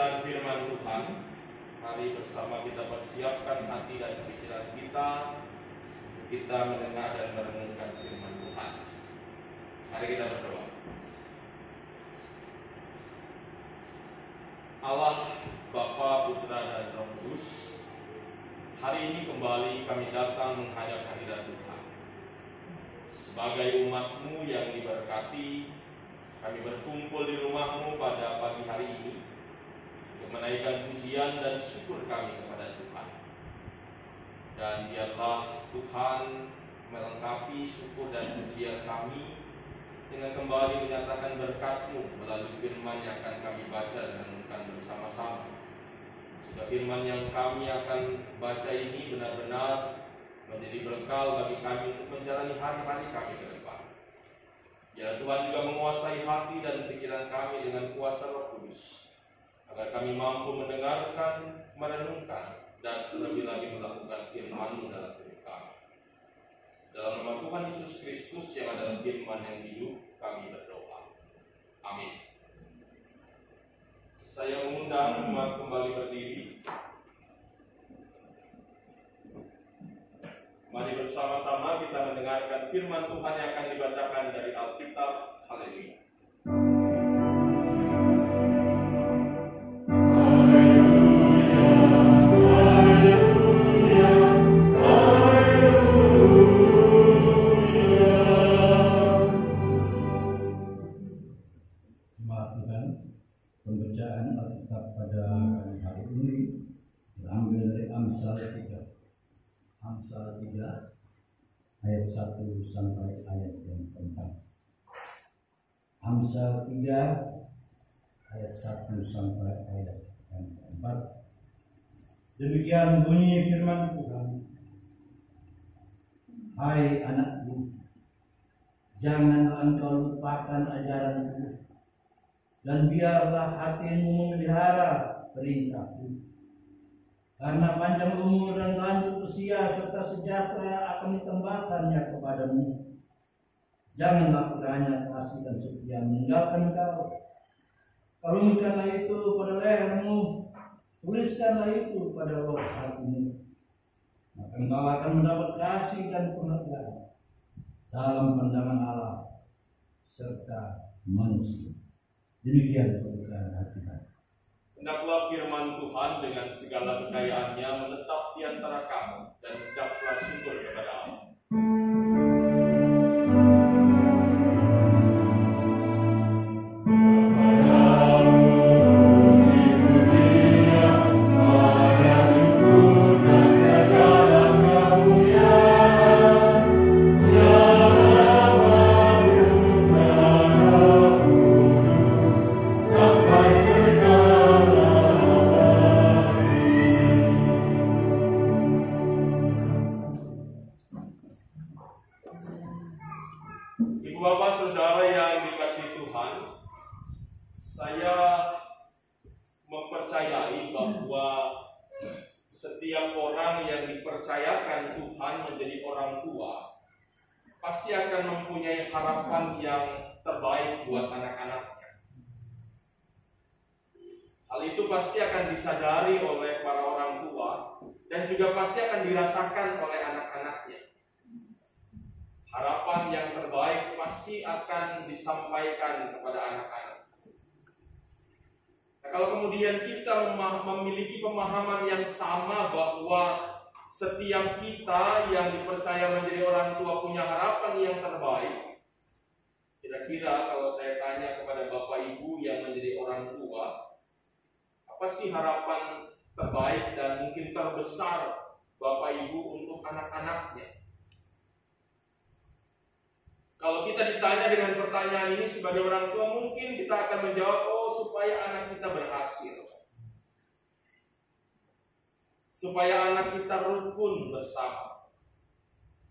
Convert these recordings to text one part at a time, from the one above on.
mendengar firman Tuhan, mari bersama kita persiapkan hati dan pikiran kita untuk kita mendengar dan merenungkan firman Tuhan. Mari kita berdoa. Allah, Bapa, Putra, dan Roh Kudus, hari ini kembali kami datang menghadap hadirat Tuhan. Sebagai umat-Mu yang diberkati, kami berkumpul di rumah-Mu pada pagi hari ini untuk menaikkan pujian dan syukur kami kepada Tuhan. Dan biarlah Tuhan melengkapi syukur dan pujian kami dengan kembali menyatakan berkat-Mu melalui firman yang akan kami baca dan renungkan bersama-sama. Sehingga firman yang kami akan baca ini benar-benar menjadi bekal bagi kami untuk menjalani hari-hari kami ke depan. Ya, Tuhan juga menguasai hati dan pikiran kami dengan kuasa Roh Kudus, agar kami mampu mendengarkan, merenungkan, dan lebih lagi melakukan firman-Mu dalam hidup kami. Dalam nama Tuhan Yesus Kristus yang adalah firman yang hidup, kami berdoa. Amin. Saya mengundang umat kembali berdiri. Mari bersama-sama kita mendengarkan firman Tuhan yang akan dibacakan dari Alkitab. Haleluya. Pembacaan Alkitab pada hari ini diambil dari Amsal 3. Amsal 3 ayat 1 sampai ayat yang keempat. Amsal 3 ayat 1 sampai ayat yang keempat. Demikian bunyi firman Tuhan. Hai anakku, janganlah engkau lupakan ajaranku, dan biarlah hatimu memelihara perintahku. Karena panjang umur dan lanjut usia serta sejahtera akan ditambahkannya kepadamu. Janganlah kiranya kasih dan setia meninggalkan engkau. Kalungkanlah itu pada lehermu, tuliskanlah itu pada loh hatimu. Maka engkau akan mendapat kasih dan penghargaan dalam pandangan Allah serta manusia. Demikian pembukaan hati-hati. Hendaklah firman Tuhan dengan segala kekayaannya menetap di antara kamu, dan ucaplah syukur kepada Allah. Pasti akan mempunyai harapan yang terbaik buat anak-anaknya. Hal itu pasti akan disadari oleh para orang tua dan juga pasti akan dirasakan oleh anak-anaknya. Harapan yang terbaik pasti akan disampaikan kepada anak-anak. Nah, kalau kemudian kita memiliki pemahaman yang sama bahwa setiap kita yang dipercaya menjadi orang tua punya harapan yang terbaik, kira-kira kalau saya tanya kepada Bapak Ibu yang menjadi orang tua, apa sih harapan terbaik dan mungkin terbesar Bapak Ibu untuk anak-anaknya? Kalau kita ditanya dengan pertanyaan ini sebagai orang tua, mungkin kita akan menjawab, supaya anak kita berhasil, supaya anak kita rukun bersama,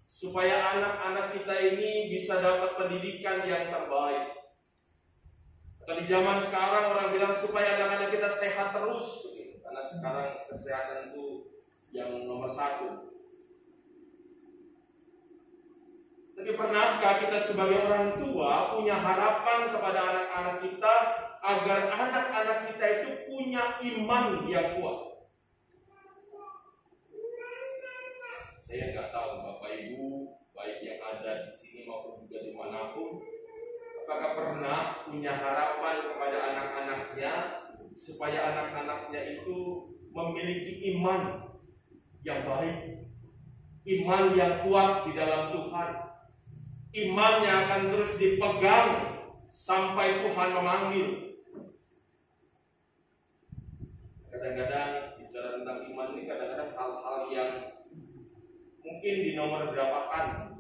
supaya anak-anak kita ini bisa dapat pendidikan yang terbaik. Atau di zaman sekarang orang bilang supaya anak-anak kita sehat terus, karena sekarang kesehatan itu yang nomor satu. Tapi pernahkah kita sebagai orang tua punya harapan kepada anak-anak kita agar anak-anak kita itu punya iman yang kuat. Saya nggak tahu Bapak Ibu, baik yang ada di sini maupun juga dimanapun, apakah pernah punya harapan kepada anak-anaknya supaya anak-anaknya itu memiliki iman yang baik, iman yang kuat di dalam Tuhan, iman yang akan terus dipegang sampai Tuhan memanggil. Kadang-kadang bicara tentang iman ini kadang-kadang hal-hal yang mungkin di nomor berapakan.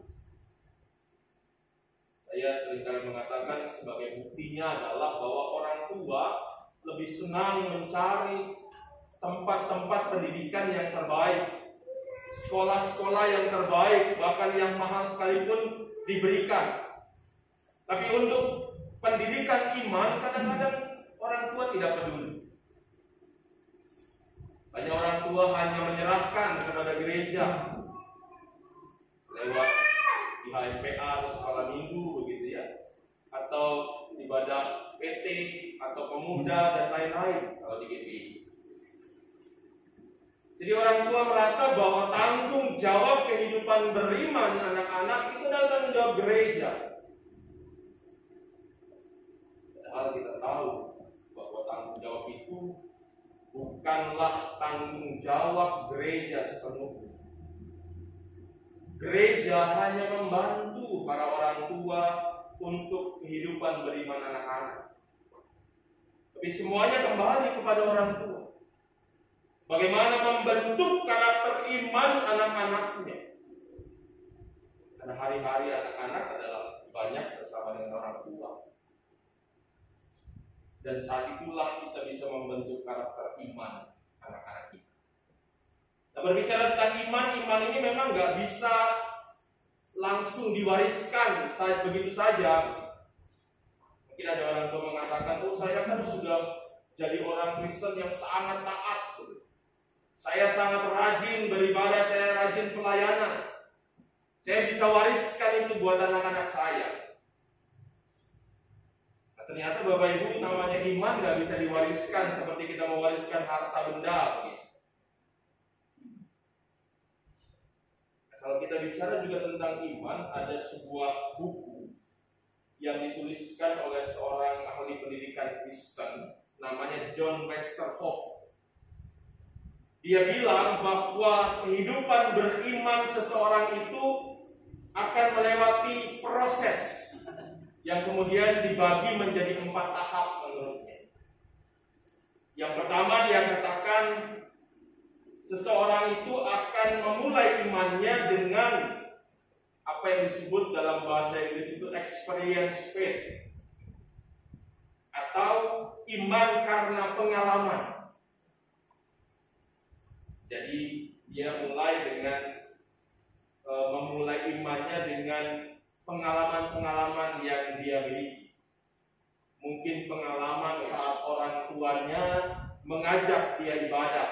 Saya seringkali mengatakan sebagai buktinya adalah bahwa orang tua lebih senang mencari tempat-tempat pendidikan yang terbaik, sekolah-sekolah yang terbaik, bahkan yang mahal sekalipun diberikan. Tapi untuk pendidikan iman kadang-kadang orang tua tidak peduli. Banyak orang tua hanya menyerahkan kepada gereja lewat IHMPA atau sekolah minggu begitu ya, atau ibadah PT atau pemuda dan lain-lain kalau di GPI. Jadi orang tua merasa bahwa tanggung jawab kehidupan beriman anak-anak itu adalah tanggung jawab gereja. Padahal kita tahu bahwa tanggung jawab itu bukanlah tanggung jawab gereja sepenuhnya. Gereja hanya membantu para orang tua untuk kehidupan beriman anak-anak. Tapi semuanya kembali kepada orang tua. Bagaimana membentuk karakter iman anak-anaknya. Karena hari-hari anak-anak adalah banyak bersama dengan orang tua. Dan saat itulah kita bisa membentuk karakter iman anak-anak kita. Nah, berbicara tentang iman ini memang nggak bisa langsung diwariskan saat begitu saja. Mungkin ada orang tua mengatakan, oh saya kan sudah jadi orang Kristen yang sangat taat. Saya sangat rajin beribadah, saya rajin pelayanan. Saya bisa wariskan itu buat anak-anak saya. Ternyata Bapak Ibu, namanya iman gak bisa diwariskan seperti kita mewariskan harta benda. Kalau kita bicara juga tentang iman, ada sebuah buku yang dituliskan oleh seorang ahli pendidikan Kristen, namanya John Westerhoff. Dia bilang bahwa kehidupan beriman seseorang itu akan melewati proses yang kemudian dibagi menjadi 4 tahap menurutnya. Yang pertama dia katakan seseorang itu akan memulai imannya dengan apa yang disebut dalam bahasa Inggris itu experience faith, atau iman karena pengalaman. Jadi dia mulai dengan memulai imannya dengan pengalaman-pengalaman yang dia miliki. Mungkin pengalaman saat orang tuanya mengajak dia ibadah.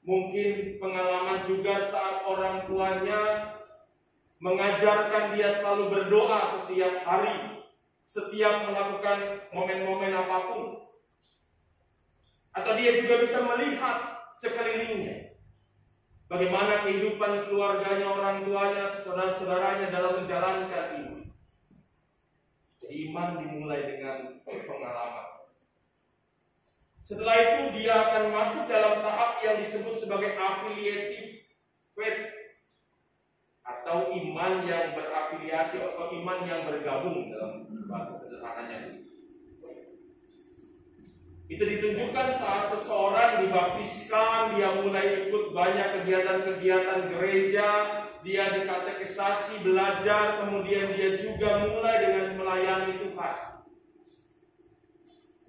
Mungkin pengalaman juga saat orang tuanya mengajarkan dia selalu berdoa setiap hari, setiap melakukan momen-momen apapun. Atau dia juga bisa melihat sekelilingnya bagaimana kehidupan keluarganya, orang tuanya, saudara-saudaranya dalam menjalankan iman. Jadi iman dimulai dengan pengalaman. Setelah itu dia akan masuk dalam tahap yang disebut sebagai affiliative faith, atau iman yang berafiliasi atau iman yang bergabung dalam bahasa sederhananya. Itu ditunjukkan saat seseorang dibaptiskan, dia mulai ikut banyak kegiatan-kegiatan gereja, dia dikatekisasi, belajar, kemudian dia juga mulai dengan melayani Tuhan.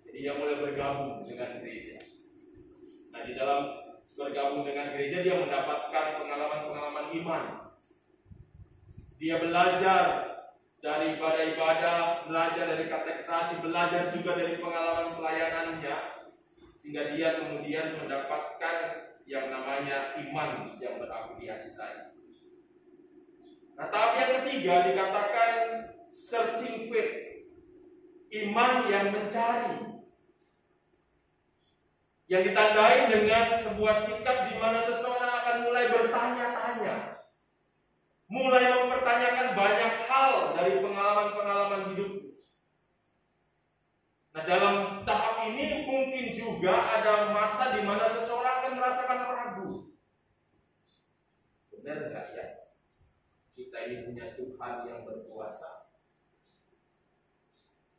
Jadi dia mulai bergabung dengan gereja. Nah, di dalam bergabung dengan gereja dia mendapatkan pengalaman-pengalaman iman. Dia belajar dari ibadah, belajar dari katekisasi, belajar juga dari pengalaman pelayanannya, sehingga dia kemudian mendapatkan yang namanya iman yang berafiliasi tadi. Nah, tahap yang ketiga dikatakan searching faith, iman yang mencari, yang ditandai dengan sebuah sikap di mana seseorang akan mulai bertanya-tanya, mulai mempertanyakan banyak hal dari pengalaman-pengalaman hidup. Nah, dalam tahap ini mungkin juga ada masa di mana seseorang akan merasakan ragu. Benar nggak ya? Kita ini punya Tuhan yang berkuasa.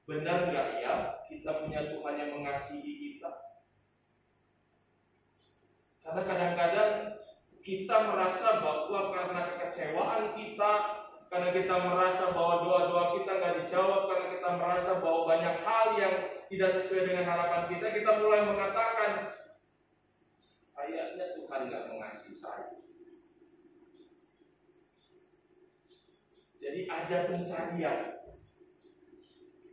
Benar nggak ya? Kita punya Tuhan yang mengasihi kita. Karena kadang-kadang kita merasa bahwa karena kekecewaan kita, karena kita merasa bahwa doa-doa kita nggak dijawab, karena kita merasa bahwa banyak hal yang tidak sesuai dengan harapan kita, kita mulai mengatakan, kayaknya Tuhan nggak mengasihi saya. Jadi ada pencarian.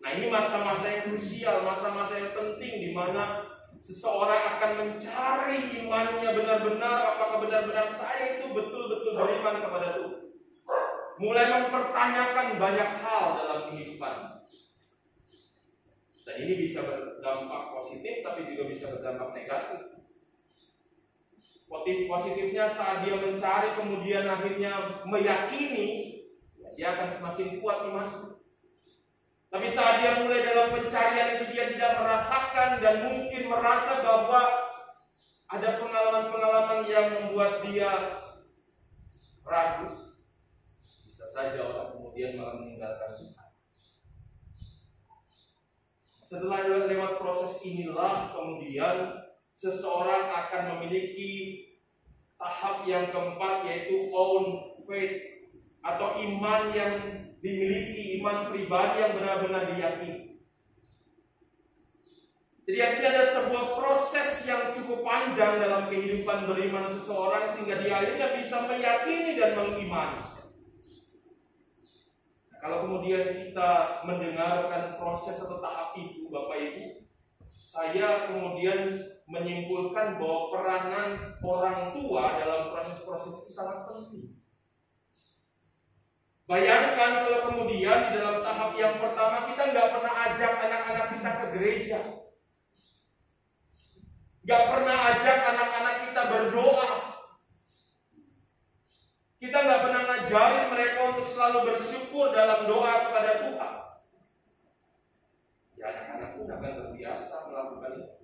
Nah, ini masa-masa yang krusial, masa-masa yang penting di mana seseorang akan mencari imannya benar-benar, apakah benar-benar saya itu betul-betul beriman kepada Tuhan. Mulai mempertanyakan banyak hal dalam kehidupan. Dan ini bisa berdampak positif, tapi juga bisa berdampak negatif. Positifnya saat dia mencari, kemudian akhirnya meyakini, dia akan semakin kuat iman. Tapi saat dia mulai dalam pencarian itu, dia tidak merasakan dan mungkin merasa bahwa ada pengalaman-pengalaman yang membuat dia ragu. Bisa saja orang kemudian malah meninggalkan Tuhan. Setelah lewat proses inilah, kemudian seseorang akan memiliki tahap yang keempat, yaitu own faith, atau iman yang dimiliki, iman pribadi yang benar-benar diyakini. Jadi akhirnya ada sebuah proses yang cukup panjang dalam kehidupan beriman seseorang sehingga dia akhirnya bisa meyakini dan mengimani. Kalau kemudian kita mendengarkan proses atau tahap itu, Bapak Ibu, saya kemudian menyimpulkan bahwa peranan orang tua dalam proses-proses itu sangat penting. Bayangkan kalau kemudian di dalam tahap yang pertama kita nggak pernah ajak anak-anak kita ke gereja, nggak pernah ajak anak-anak kita berdoa, kita nggak pernah ngajarin mereka untuk selalu bersyukur dalam doa kepada Tuhan. Ya, anak-anak pun akan terbiasa melakukan itu.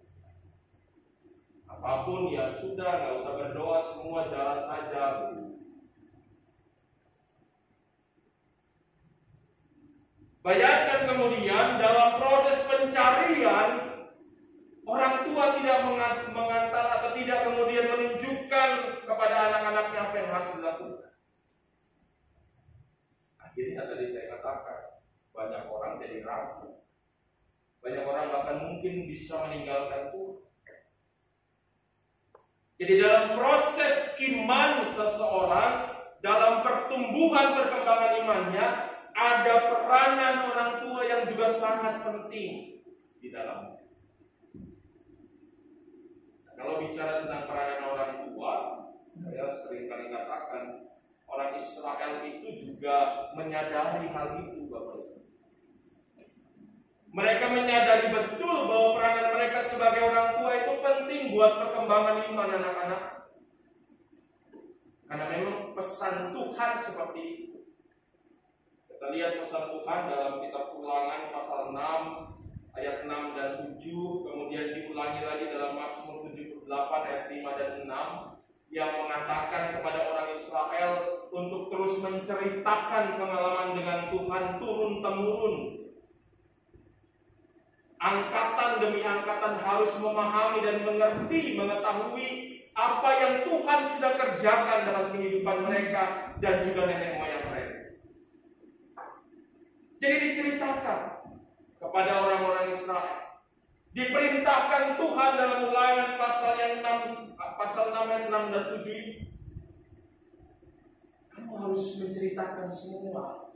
Apapun ya sudah, nggak usah berdoa, semua jalan saja. Bayangkan kemudian dalam proses pencarian, orang tua tidak mengantar atau tidak kemudian menunjukkan kepada anak-anaknya apa yang harus dilakukan. Akhirnya tadi saya katakan, banyak orang jadi ragu. Banyak orang bahkan mungkin bisa meninggalkan Tuhan. Jadi dalam proses iman seseorang, dalam pertumbuhan perkembangan imannya, ada peranan orang tua yang juga sangat penting di dalamnya. Kalau bicara tentang peranan orang tua, saya sering kali katakan orang Israel itu juga menyadari hal itu, Bapak Ibu. Mereka menyadari betul bahwa peranan mereka sebagai orang tua itu penting buat perkembangan iman anak-anak. Karena memang pesan Tuhan seperti itu. Kita lihat pesan Tuhan dalam kitab Ulangan pasal 6 ayat 6 dan 7, kemudian diulangi lagi dalam Mazmur 78 ayat 5 dan 6 yang mengatakan kepada orang Israel untuk terus menceritakan pengalaman dengan Tuhan turun-temurun. Angkatan demi angkatan harus memahami dan mengerti, mengetahui apa yang Tuhan sudah kerjakan dalam kehidupan mereka dan juga nenek moyang mereka. Jadi diceritakan kepada orang-orang Israel. Diperintahkan Tuhan dalam Ulangan pasal 6 ayat 6 dan 7. Kamu harus menceritakan semua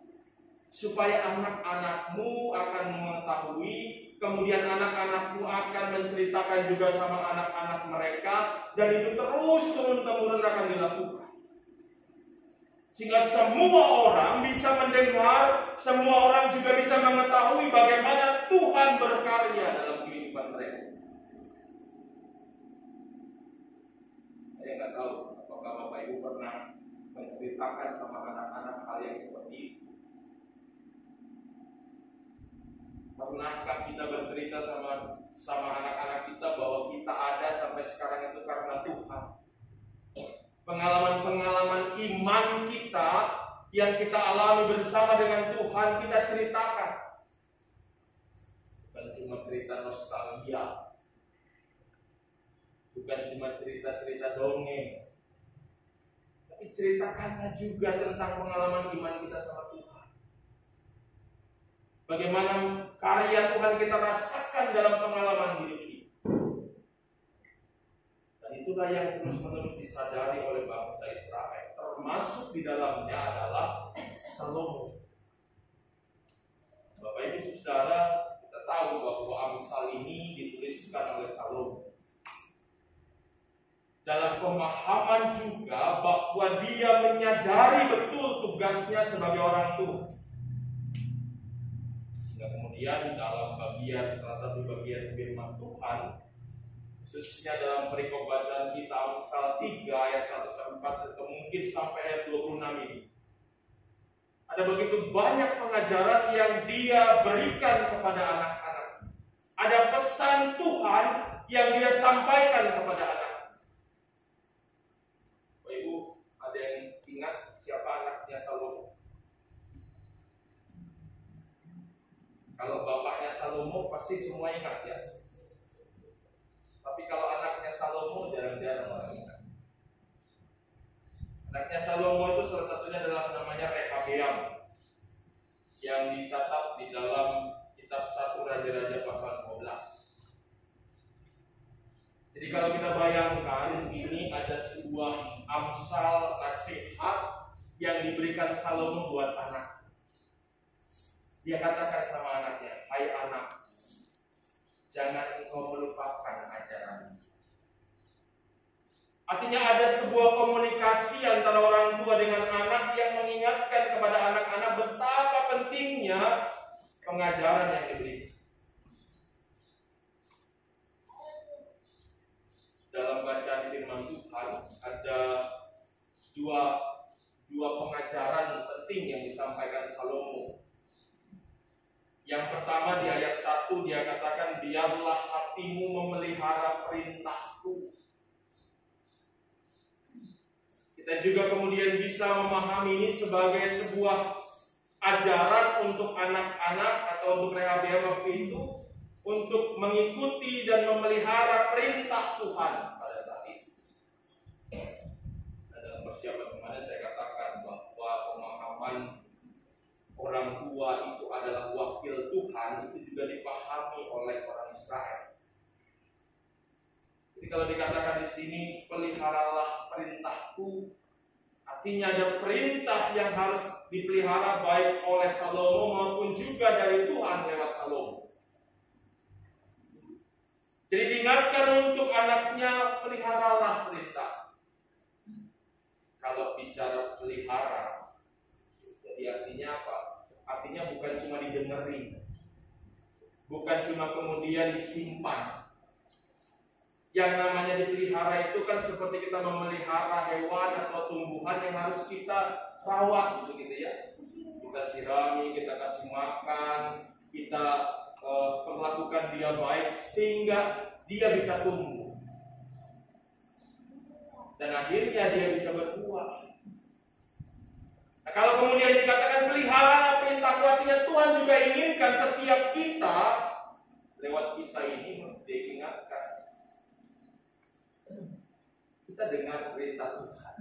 supaya anak-anakmu akan mengetahui, kemudian anak-anakmu akan menceritakan juga sama anak-anak mereka, dan itu terus turun-temurun akan dilakukan. Sehingga semua orang bisa mendengar, semua orang juga bisa mengetahui bagaimana Tuhan berkarya dalam kehidupan mereka. Saya nggak tahu apakah Bapak Ibu pernah menceritakan sama anak-anak hal yang seperti itu. Pernahkah kita bercerita sama anak-anak kita bahwa kita ada sampai sekarang itu karena Tuhan? Pengalaman-pengalaman iman kita yang kita alami bersama dengan Tuhan kita ceritakan. Bukan cuma cerita nostalgia, bukan cuma cerita-cerita dongeng, tapi ceritakannya juga tentang pengalaman iman kita sama Tuhan. Bagaimana karya Tuhan kita rasakan dalam pengalaman hidup kita. Itulah yang terus-menerus disadari oleh bangsa Israel, termasuk di dalamnya adalah Salomo. Bapak Ibu Saudara, kita tahu bahwa Amsal ini dituliskan oleh Salomo dalam pemahaman juga bahwa dia menyadari betul tugasnya sebagai orang tua. Sehingga kemudian dalam salah satu bagian firman Tuhan, khususnya dalam perikop bacaan kita Amsal 3 ayat 1-4 atau mungkin sampai ayat 26 ini, ada begitu banyak pengajaran yang dia berikan kepada anak-anak. Ada pesan Tuhan yang dia sampaikan kepada anak. Bapak Ibu, ada yang ingat siapa anaknya Salomo? Kalau bapaknya Salomo pasti semua ingat ya. Tapi kalau anaknya Salomo jarang-jarang orang ingat. Anaknya Salomo itu salah satunya adalah namanya Rehabeam, yang dicatat di dalam kitab 1 Raja-Raja pasal 12. Jadi kalau kita bayangkan ini ada sebuah amsal nasihat yang diberikan Salomo buat anak. Dia katakan sama anaknya, "Hai anak, jangan engkau melupakan ajaran." Artinya ada sebuah komunikasi antara orang tua dengan anak yang mengingatkan kepada anak-anak betapa pentingnya pengajaran yang diberikan. Dalam bacaan firman Tuhan ada dua pengajaran penting yang disampaikan Salomo. Yang pertama di ayat 1 dia katakan, "Biarlah hatimu memelihara perintahku." Kita juga kemudian bisa memahami ini sebagai sebuah ajaran untuk anak-anak atau untuk Rehabeam waktu itu untuk mengikuti dan memelihara perintah Tuhan pada saat itu. Nah, dalam persiapan kemarin saya katakan bahwa pemahaman orang tua itu adalah wakil Tuhan itu juga dipahami oleh orang Israel. Jadi kalau dikatakan di sini peliharalah perintahku, artinya ada perintah yang harus dipelihara baik oleh Salomo maupun juga dari Tuhan lewat Salomo. Jadi diingatkan untuk anaknya, peliharalah perintah. Kalau bicara pelihara, jadi artinya apa? Artinya bukan cuma didengerin, bukan cuma kemudian disimpan. Yang namanya dipelihara itu kan seperti kita memelihara hewan atau tumbuhan yang harus kita rawat, begitu ya. Kita sirami, kita kasih makan, kita perlakukan dia baik sehingga dia bisa tumbuh. Dan akhirnya dia bisa berbuah. Nah, kalau kemudian dikatakan pelihara perintahku, artinya Tuhan juga inginkan setiap kita lewat kisah ini diingatkan. Kita dengar perintah Tuhan.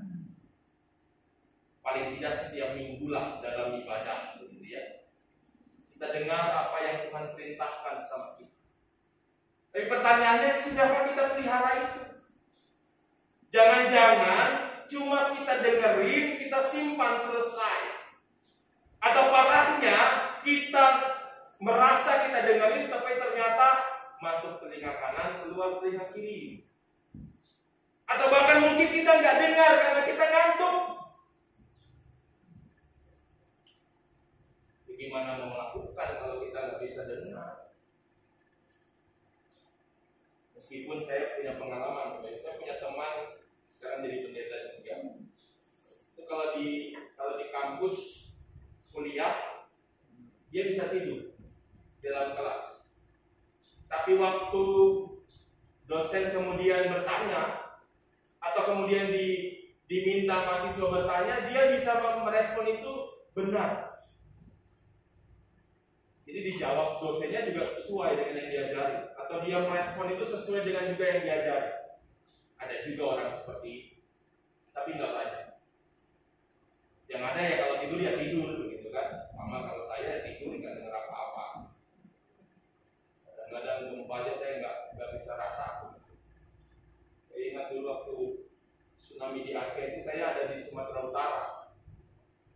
Paling tidak setiap minggu lah dalam ibadah, begitu ya. Kita dengar apa yang Tuhan perintahkan sama kita. Tapi pertanyaannya, sudahkah kita pelihara itu? Jangan-jangan cuma kita dengerin, kita simpan selesai. Atau parahnya kita merasa kita dengerin, tapi ternyata masuk telinga kanan, keluar telinga kiri. Atau bahkan mungkin kita nggak dengar karena kita ngantuk. Gimana mau melakukan kalau kita nggak bisa dengar? Meskipun saya punya pengalaman, saya punya teman sekarang jadi pendeta juga. Itu kalau di kampus kuliah dia bisa tidur dalam kelas. Tapi waktu dosen kemudian bertanya atau kemudian diminta mahasiswa bertanya, dia bisa merespon itu benar. Jadi dijawab dosennya juga sesuai dengan yang diajari, atau dia merespon itu sesuai dengan juga yang diajari. Ada juga orang seperti itu, tapi nggak banyak. Yang ada ya kalau tidur ya tidur begitu kan. Sama kalau saya tidur nggak dengar apa-apa. Kadang-kadang gempa aja saya nggak bisa rasakan. Saya ingat dulu waktu tsunami di Aceh itu saya ada di Sumatera Utara.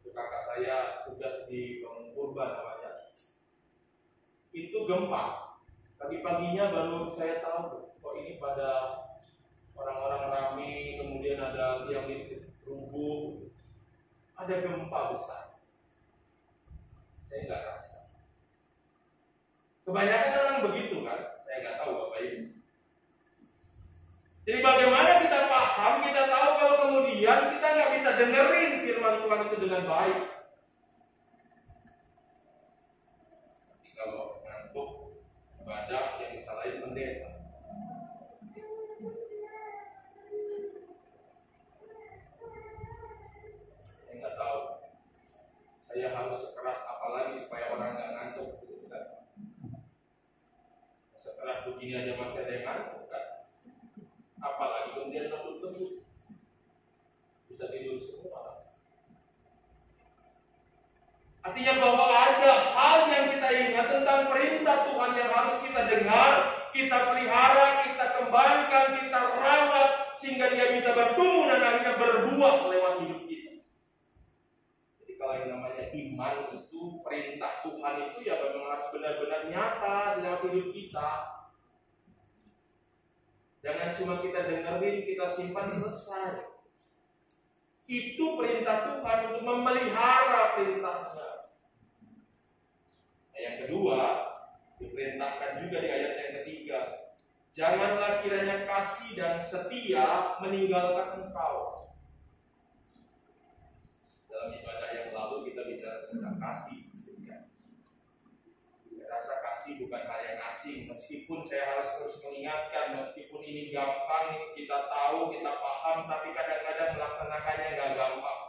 Itu kakak saya tugas di Purban namanya. Itu gempa. Pagi-paginya baru saya tahu kok ini pada orang-orang ramai, kemudian ada tiang listrik rubuh, ada gempa besar. Saya nggak rasa. Kebanyakan orang begitu kan? Saya nggak tahu Bapak Ibu. Jadi bagaimana kita paham, kita tahu kalau kemudian kita nggak bisa dengerin firman Tuhan itu dengan baik. Kalau ngantuk ibadah yang disalahin pendeta. Saya nggak tahu. Saya harus sekeras apa lagi supaya orang nggak ngantuk, gitu kan? Sekeras begini aja masih ada yang ngantuk, kan? Apalagi kemudian lembut-lembut, bisa tidur semua. Artinya bahwa ada hal yang kita ingat tentang perintah Tuhan yang harus kita dengar, kita pelihara, kita kembangkan, kita rawat, sehingga dia bisa bertumbuh dan akhirnya berbuah lewat hidup kita. Jadi kalau yang namanya iman itu, perintah Tuhan itu ya memang harus benar-benar nyata dalam hidup kita. Jangan cuma kita dengerin, kita simpan selesai. Itu perintah Tuhan untuk memelihara perintahnya. Nah, yang kedua, diperintahkan juga di ayat yang ketiga. Janganlah kiranya kasih dan setia meninggalkan engkau. Dalam ibadah yang lalu kita bicara tentang kasih. Rasa kasih bukan hal yang asing. Meskipun saya harus terus mengingatkan, meskipun ini gampang, kita tahu, kita paham, tapi kadang-kadang melaksanakannya nggak gampang.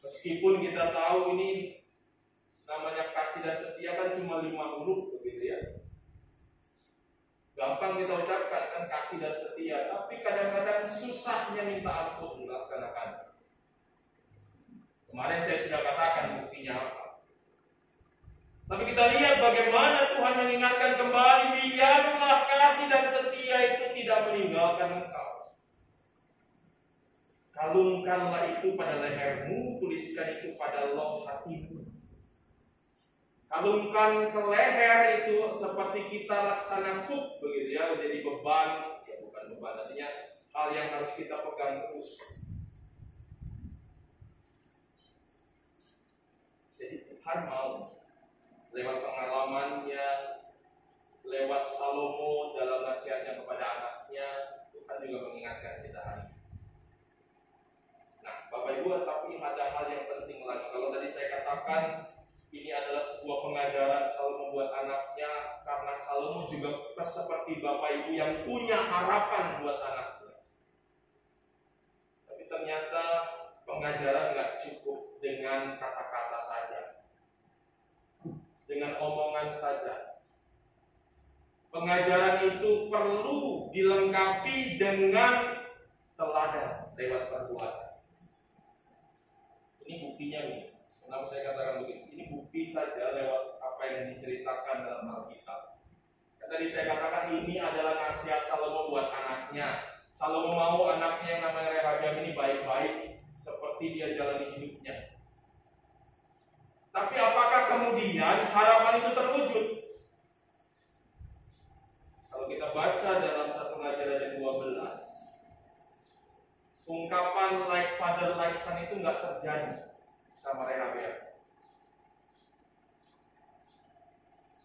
Meskipun kita tahu ini namanya kasih dan setia kan cuma 5 huruf begitu ya. Gampang kita ucapkan kan kasih dan setia, tapi kadang-kadang susahnya minta ampun melaksanakan. Kemarin saya sudah katakan buktinya apa. Tapi kita lihat bagaimana Tuhan mengingatkan kembali, biarlah kasih dan setia itu tidak meninggalkan engkau. Kalungkanlah itu pada lehermu, tuliskan itu pada loh hatimu. Kalungkan ke leher itu seperti kita laksana hook begitu ya, menjadi beban, ya bukan beban, artinya hal yang harus kita pegang terus. Jadi Tuhan mau lewat pengalamannya, lewat Salomo dalam nasihatnya kepada anaknya, Tuhan juga mengingatkan kita hari ini. Nah, Bapak Ibu, tapi ada hal yang penting lagi. Kalau tadi saya katakan ini adalah sebuah pengajaran Salomo buat anaknya, karena Salomo juga seperti Bapak Ibu yang punya harapan buat anaknya. Tapi ternyata pengajaran nggak cukup dengan kata-kata saja, dengan omongan saja. Pengajaran itu perlu dilengkapi dengan teladan lewat perbuatan. Ini buktinya nih. Kenapa saya katakan begitu? Ini bukti saja lewat apa yang diceritakan dalam Alkitab. Tadi saya katakan ini adalah nasihat Salomo buat anaknya. Salomo mau anaknya yang namanya Rehabiam ini baik-baik seperti dia jalani hidupnya. Tapi apakah kemudian harapan itu terwujud? Kalau kita baca dalam 1 Raja-Raja 12, ungkapan like father like son itu nggak terjadi sama Rehabeam.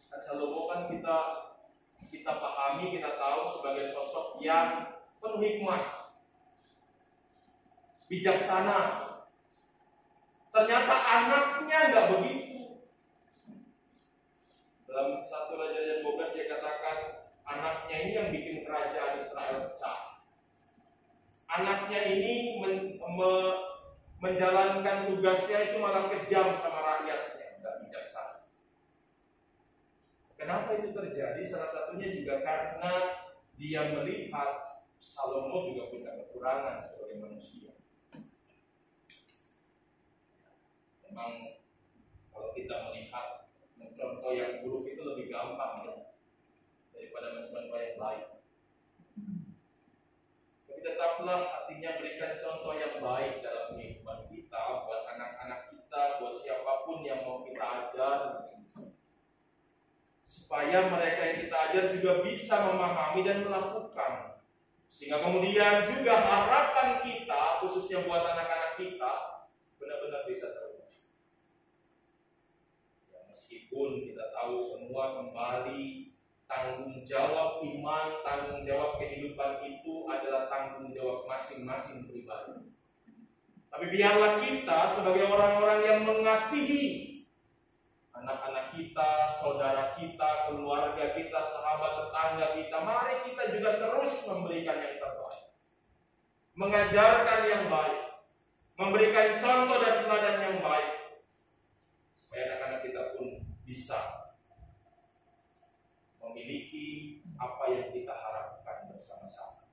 Dan Salomo kan kita pahami, kita tahu sebagai sosok yang penuh hikmah, bijaksana. Ternyata anaknya nggak begitu. Dalam 1 Raja 12 dia katakan anaknya ini yang bikin kerajaan Israel pecah. Anaknya ini menjalankan tugasnya itu malah kejam sama rakyatnya, nggak bijaksana. Kenapa itu terjadi? Salah satunya juga karena dia melihat Salomo juga punya kekurangan sebagai manusia. Memang kalau kita melihat mencontoh yang buruk itu lebih gampang ya, daripada mencontoh yang baik. Tapi tetaplah artinya berikan contoh yang baik dalam kehidupan kita, buat anak-anak kita, buat siapapun yang mau kita ajar, supaya mereka yang kita ajar juga bisa memahami dan melakukan. Sehingga kemudian juga harapan kita, khususnya buat anak-anak kita, benar-benar bisa terwujud. Meskipun kita tahu semua kembali tanggung jawab iman, tanggung jawab kehidupan itu adalah tanggung jawab masing-masing pribadi. Tapi biarlah kita sebagai orang-orang yang mengasihi anak-anak kita, saudara kita, keluarga kita, sahabat tetangga kita, mari kita juga terus memberikan yang terbaik, mengajarkan yang baik, memberikan contoh dan teladan yang baik, supaya anak-anak kita pun bisa memiliki apa yang kita harapkan bersama-sama.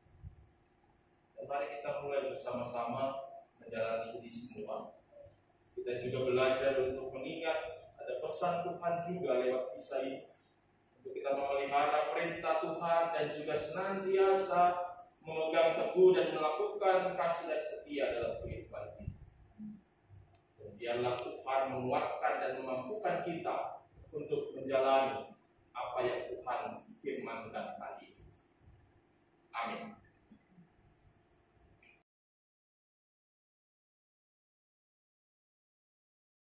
Dan mari kita mulai bersama-sama menjalani ini semua. Kita juga belajar untuk mengingat ada pesan Tuhan juga lewat kisah ini, untuk kita memelihara perintah Tuhan dan juga senantiasa memegang teguh dan melakukan kasih dan setia dalam kehidupan kita. Dan biarlah Tuhan menguatkan dan memampukan kita untuk menjalani apa yang Tuhan firmankan